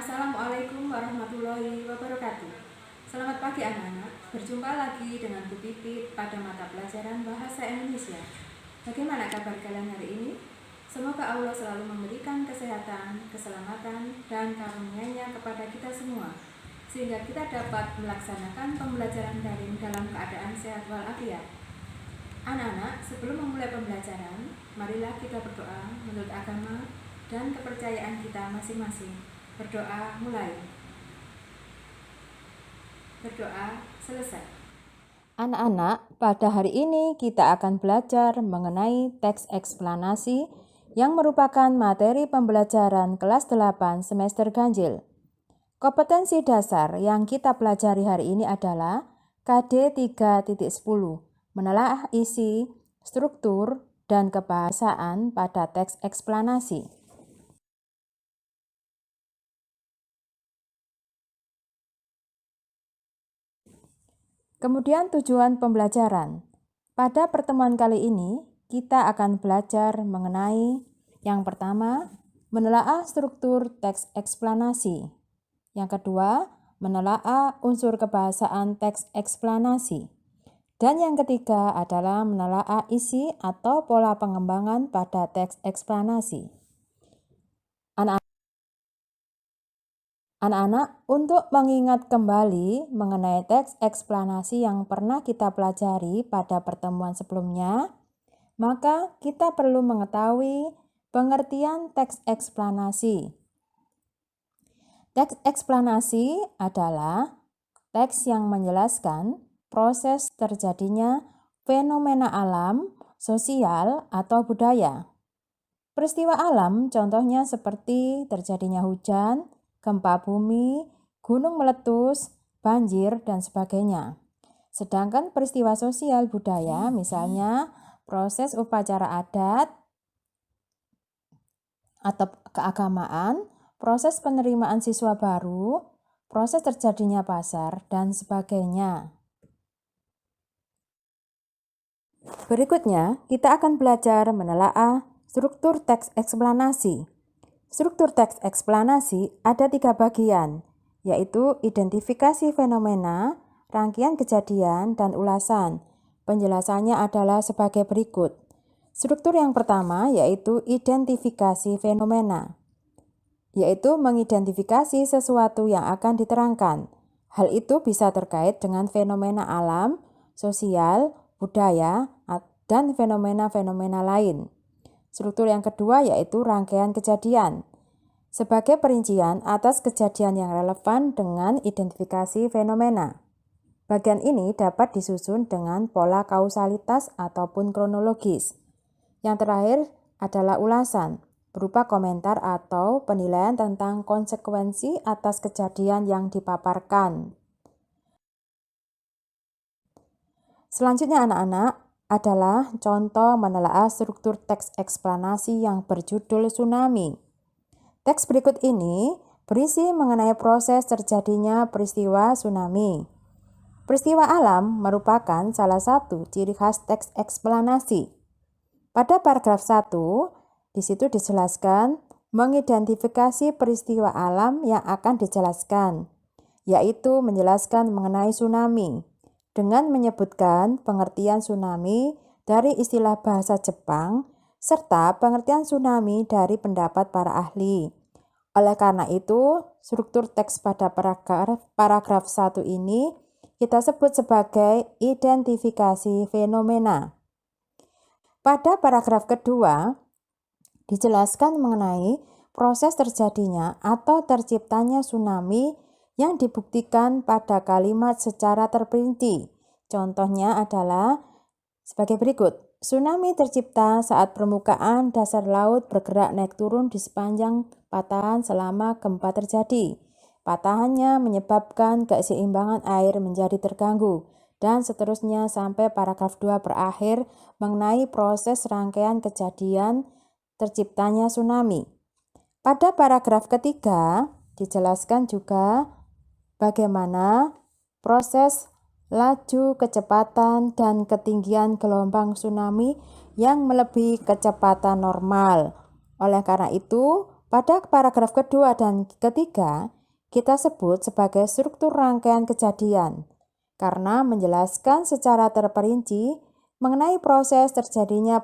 Assalamualaikum warahmatullahi wabarakatuh. Selamat pagi anak-anak. Berjumpa lagi dengan Bu Pipit pada mata pelajaran Bahasa Indonesia. Bagaimana kabar kalian hari ini? Semoga Allah selalu memberikan kesehatan, keselamatan, dan karunia-Nya kepada kita semua, sehingga kita dapat melaksanakan pembelajaran daring dalam keadaan sehat walafiat. Anak-anak, sebelum memulai pembelajaran, marilah kita berdoa menurut agama dan kepercayaan kita masing-masing. Berdoa mulai. Berdoa selesai. Anak-anak, pada hari ini kita akan belajar mengenai teks eksplanasi yang merupakan materi pembelajaran kelas 8 semester ganjil. Kompetensi dasar yang kita pelajari hari ini adalah KD 3.10, menelaah isi, struktur, dan kebahasaan pada teks eksplanasi. Kemudian tujuan pembelajaran. Pada pertemuan kali ini, kita akan belajar mengenai yang pertama, menelaah struktur teks eksplanasi. Yang kedua, menelaah unsur kebahasaan teks eksplanasi. Dan yang ketiga adalah menelaah isi atau pola pengembangan pada teks eksplanasi. Anak-anak, untuk mengingat kembali mengenai teks eksplanasi yang pernah kita pelajari pada pertemuan sebelumnya, maka kita perlu mengetahui pengertian teks eksplanasi. Teks eksplanasi adalah teks yang menjelaskan proses terjadinya fenomena alam, sosial, atau budaya. Peristiwa alam contohnya seperti terjadinya hujan, gempa bumi, gunung meletus, banjir, dan sebagainya. Sedangkan peristiwa sosial budaya misalnya proses upacara adat atau keagamaan, proses penerimaan siswa baru, proses terjadinya pasar, dan sebagainya. Berikutnya, kita akan belajar menelaah struktur teks eksplanasi. Struktur teks eksplanasi ada 3 bagian, yaitu identifikasi fenomena, rangkaian kejadian, dan ulasan. Penjelasannya adalah sebagai berikut. Struktur yang pertama yaitu identifikasi fenomena, yaitu mengidentifikasi sesuatu yang akan diterangkan. Hal itu bisa terkait dengan fenomena alam, sosial, budaya, dan fenomena-fenomena lain. Struktur yang kedua yaitu rangkaian kejadian, sebagai perincian atas kejadian yang relevan dengan identifikasi fenomena. Bagian ini dapat disusun dengan pola kausalitas ataupun kronologis. Yang terakhir adalah ulasan, berupa komentar atau penilaian tentang konsekuensi atas kejadian yang dipaparkan. Selanjutnya anak-anak, adalah contoh menelaah struktur teks eksplanasi yang berjudul tsunami. Teks berikut ini berisi mengenai proses terjadinya peristiwa tsunami. Peristiwa alam merupakan salah satu ciri khas teks eksplanasi. Pada paragraf 1, di situ dijelaskan mengidentifikasi peristiwa alam yang akan dijelaskan, yaitu menjelaskan mengenai tsunami, dengan menyebutkan pengertian tsunami dari istilah bahasa Jepang, serta pengertian tsunami dari pendapat para ahli. Oleh karena itu, struktur teks pada paragraf 1 ini kita sebut sebagai identifikasi fenomena. Pada paragraf kedua, dijelaskan mengenai proses terjadinya atau terciptanya tsunami yang dibuktikan pada kalimat secara terperinci. Contohnya adalah sebagai berikut. Tsunami tercipta saat permukaan dasar laut bergerak naik turun di sepanjang patahan selama gempa terjadi. Patahannya menyebabkan keseimbangan air menjadi terganggu, dan seterusnya sampai paragraf 2 berakhir mengenai proses rangkaian kejadian terciptanya tsunami. Pada paragraf ketiga dijelaskan juga bagaimana proses laju, kecepatan, dan ketinggian gelombang tsunami yang melebihi kecepatan normal. Oleh karena itu, Pada paragraf kedua dan ketiga, kita sebut sebagai struktur rangkaian kejadian karena menjelaskan secara terperinci mengenai proses terjadinya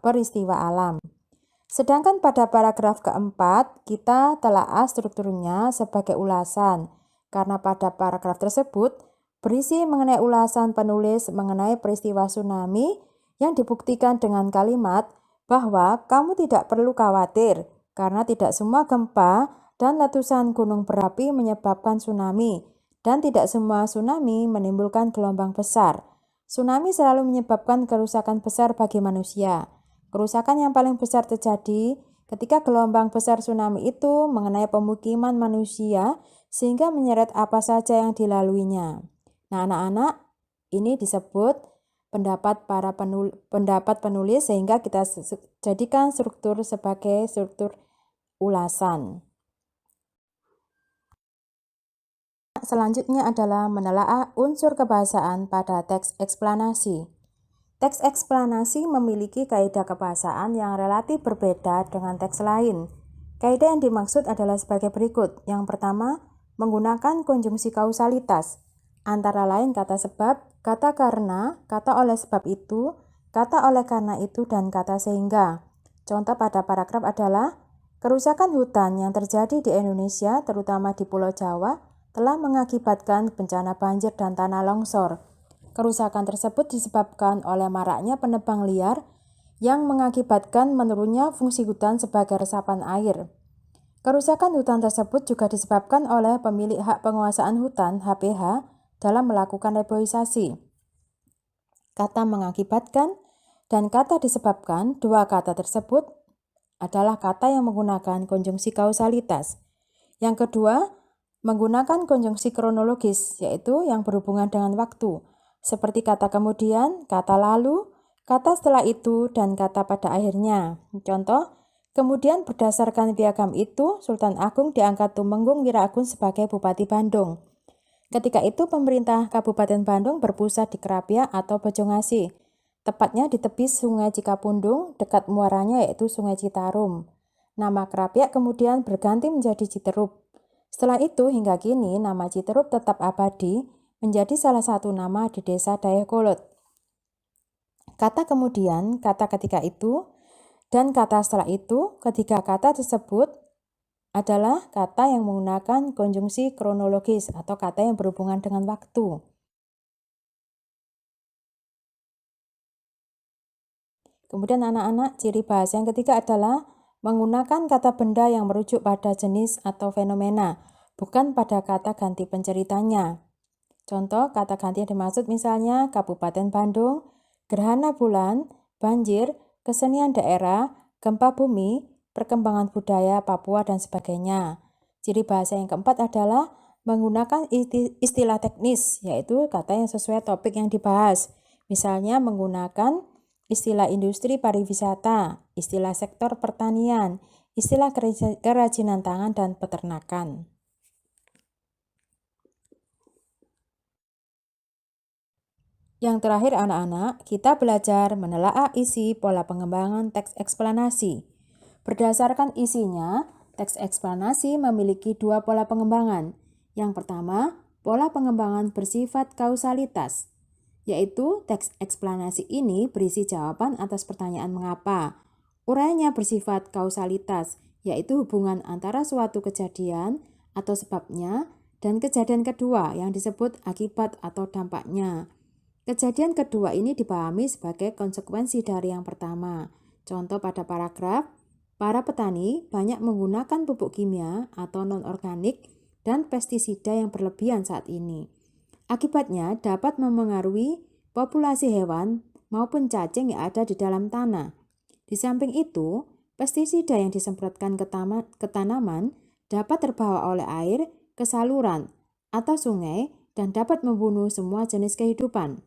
peristiwa alam. Sedangkan pada paragraf keempat, kita telaah strukturnya sebagai ulasan, karena pada paragraf tersebut berisi mengenai ulasan penulis mengenai peristiwa tsunami yang dibuktikan dengan kalimat bahwa kamu tidak perlu khawatir, karena tidak semua gempa dan letusan gunung berapi menyebabkan tsunami, dan tidak semua tsunami menimbulkan gelombang besar. Tsunami selalu menyebabkan kerusakan besar bagi manusia. Kerusakan yang paling besar terjadi ketika gelombang besar tsunami itu mengenai pemukiman manusia sehingga menyeret apa saja yang dilaluinya. Nah, anak-anak, ini disebut pendapat penulis sehingga kita jadikan struktur sebagai struktur ulasan. Selanjutnya adalah menelaah unsur kebahasaan pada teks eksplanasi. Teks eksplanasi memiliki kaidah kebahasaan yang relatif berbeda dengan teks lain. Kaidah yang dimaksud adalah sebagai berikut. Yang pertama, menggunakan konjungsi kausalitas, antara lain kata sebab, kata karena, kata oleh sebab itu, kata oleh karena itu, dan kata sehingga. Contoh pada paragraf adalah, kerusakan hutan yang terjadi di Indonesia, terutama di Pulau Jawa, telah mengakibatkan bencana banjir dan tanah longsor. Kerusakan tersebut disebabkan oleh maraknya penebang liar yang mengakibatkan menurunnya fungsi hutan sebagai resapan air. Kerusakan hutan tersebut juga disebabkan oleh pemilik hak penguasaan hutan (HPH) dalam melakukan reboisasi. Kata mengakibatkan dan kata disebabkan, dua kata tersebut adalah kata yang menggunakan konjungsi kausalitas. Yang kedua, menggunakan konjungsi kronologis, yaitu yang berhubungan dengan waktu, seperti kata kemudian, kata lalu, kata setelah itu, dan kata pada akhirnya. Contoh, kemudian berdasarkan piagam itu, Sultan Agung diangkat Tumenggung Wiraagung sebagai Bupati Bandung. Ketika itu pemerintah Kabupaten Bandung berpusat di Kerapia atau Bojongasi, tepatnya di tepi Sungai Cikapundung, dekat muaranya yaitu Sungai Citarum. Nama Kerapia kemudian berganti menjadi Citerup. Setelah itu hingga kini nama Citerup tetap abadi, menjadi salah satu nama di desa Dayakolot. Kata kemudian, kata ketika itu, dan kata setelah itu, ketiga kata tersebut adalah kata yang menggunakan konjungsi kronologis atau kata yang berhubungan dengan waktu. Kemudian anak-anak, ciri bahasa yang ketiga adalah menggunakan kata benda yang merujuk pada jenis atau fenomena, bukan pada kata ganti penceritanya. Contoh kata ganti yang dimaksud misalnya Kabupaten Bandung, gerhana bulan, banjir, kesenian daerah, gempa bumi, perkembangan budaya Papua, dan sebagainya. Ciri bahasa yang keempat adalah menggunakan istilah teknis, yaitu kata yang sesuai topik yang dibahas. Misalnya menggunakan istilah industri pariwisata, istilah sektor pertanian, istilah kerajinan tangan, dan peternakan. Yang terakhir anak-anak, kita belajar menelaah isi pola pengembangan teks eksplanasi. Berdasarkan isinya, teks eksplanasi memiliki dua pola pengembangan. Yang pertama, pola pengembangan bersifat kausalitas, yaitu teks eksplanasi ini berisi jawaban atas pertanyaan mengapa. Uraiannya bersifat kausalitas, yaitu hubungan antara suatu kejadian atau sebabnya dan kejadian kedua yang disebut akibat atau dampaknya. Kejadian kedua ini dipahami sebagai konsekuensi dari yang pertama. Contoh pada paragraf, para petani banyak menggunakan pupuk kimia atau non-organik dan pestisida yang berlebihan saat ini. Akibatnya dapat memengaruhi populasi hewan maupun cacing yang ada di dalam tanah. Di samping itu, pestisida yang disemprotkan ke tanaman dapat terbawa oleh air ke saluran atau sungai dan dapat membunuh semua jenis kehidupan.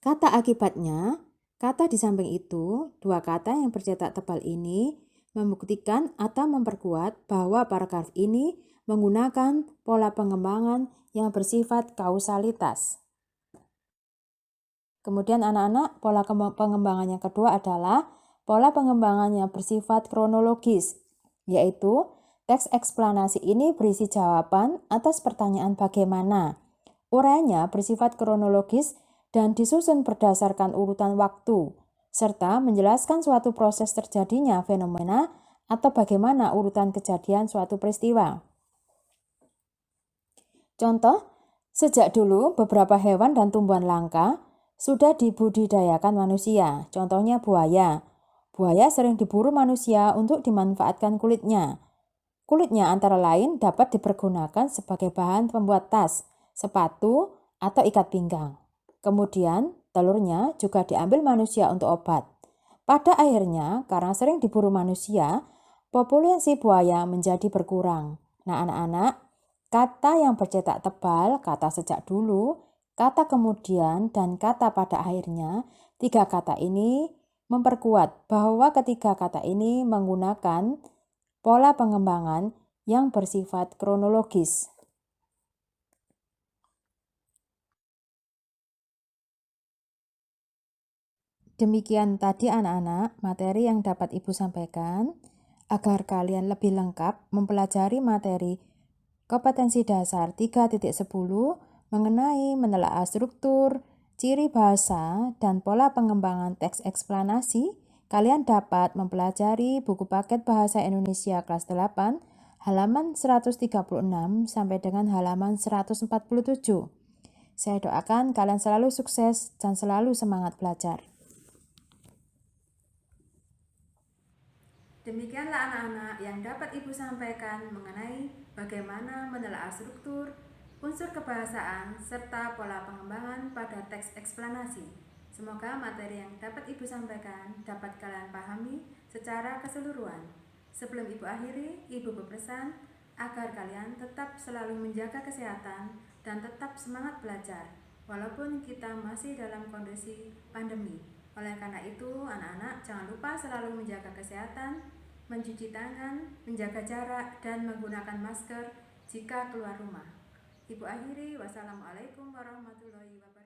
Kata akibatnya, kata di samping itu, dua kata yang bercetak tebal ini membuktikan atau memperkuat bahwa paragraf ini menggunakan pola pengembangan yang bersifat kausalitas. Kemudian anak-anak, pola pengembangan yang kedua adalah pola pengembangan yang bersifat kronologis. yaitu teks eksplanasi ini berisi jawaban atas pertanyaan bagaimana. Uraiannya bersifat kronologis dan disusun berdasarkan urutan waktu, serta menjelaskan suatu proses terjadinya fenomena atau bagaimana urutan kejadian suatu peristiwa. Contoh, sejak dulu beberapa hewan dan tumbuhan langka sudah dibudidayakan manusia. Contohnya buaya. Buaya sering diburu manusia untuk dimanfaatkan kulitnya. Kulitnya antara lain dapat dipergunakan sebagai bahan pembuat tas, sepatu, atau ikat pinggang. Kemudian, telurnya juga diambil manusia untuk obat. Pada akhirnya, karena sering diburu manusia, populasi buaya menjadi berkurang. Nah, anak-anak, kata yang bercetak tebal, kata sejak dulu, kata kemudian, dan kata pada akhirnya, 3 kata ini memperkuat bahwa ketiga kata ini menggunakan pola pengembangan yang bersifat kronologis. Demikian tadi anak-anak materi yang dapat Ibu sampaikan agar kalian lebih lengkap mempelajari materi kompetensi dasar 3.10 mengenai menelaah struktur, ciri bahasa, dan pola pengembangan teks eksplanasi. Kalian dapat mempelajari buku paket Bahasa Indonesia kelas 8 halaman 136 sampai dengan halaman 147. Saya doakan kalian selalu sukses dan selalu semangat belajar. Demikianlah anak-anak yang dapat Ibu sampaikan mengenai bagaimana menelaah struktur, unsur kebahasaan, serta pola pengembangan pada teks eksplanasi. Semoga materi yang dapat Ibu sampaikan dapat kalian pahami secara keseluruhan. Sebelum Ibu akhiri, Ibu berpesan agar kalian tetap selalu menjaga kesehatan dan tetap semangat belajar, walaupun kita masih dalam kondisi pandemi. Oleh karena itu, anak-anak jangan lupa selalu menjaga kesehatan, mencuci tangan, menjaga jarak, dan menggunakan masker jika keluar rumah. Ibu akhiri, wassalamualaikum warahmatullahi wabarakatuh.